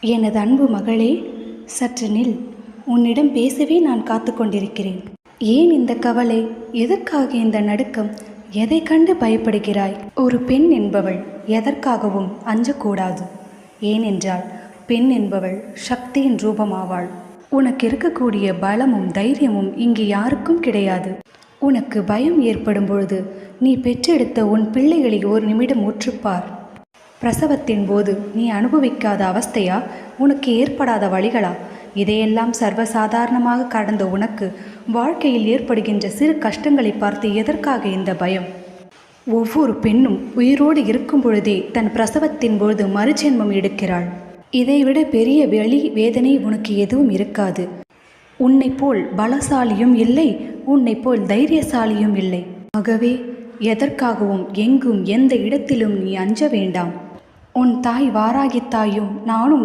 எனது அன்பு மகளே, சற்று நில். உன்னிடம் பேசவே நான் காத்து கொண்டிருக்கிறேன். ஏன் இந்த கவலை? எதற்காக இந்த நடுக்கம்? எதை கண்டு பயப்படுகிறாய்? ஒரு பெண் என்பவள் எதற்காகவும் அஞ்சக்கூடாது. ஏனென்றால் பெண் என்பவள் சக்தியின் ரூபமாவாள். உனக்கு இருக்கக்கூடிய பலமும் தைரியமும் இங்கு யாருக்கும் கிடையாது. உனக்கு பயம் ஏற்படும் பொழுது நீ பெற்றெடுத்த உன் பிள்ளைகளை ஒரு நிமிடம் உற்றுப்பார். பிரசவத்தின் போது நீ அனுபவிக்காத அவஸ்தையா? உனக்கு ஏற்படாத வழிகளா? இதையெல்லாம் சர்வசாதாரணமாக கடந்த உனக்கு வாழ்க்கையில் ஏற்படுகின்ற சிறு கஷ்டங்களை பார்த்து எதற்காக இந்த பயம்? ஒவ்வொரு பெண்ணும் உயிரோடு இருக்கும் பொழுதே தன் பிரசவத்தின் பொழுது மறுஜென்மம் எடுக்கிறாள். இதைவிட பெரிய வலி வேதனை உனக்கு எதுவும் இருக்காது. உன்னை போல் பலசாலியும் இல்லை, உன்னை போல் தைரியசாலியும் இல்லை. ஆகவே எதற்காகவும் எங்கும் எந்த இடத்திலும் நீ அஞ்ச வேண்டாம். உன் தாய் வாராகி தாயும் நானும்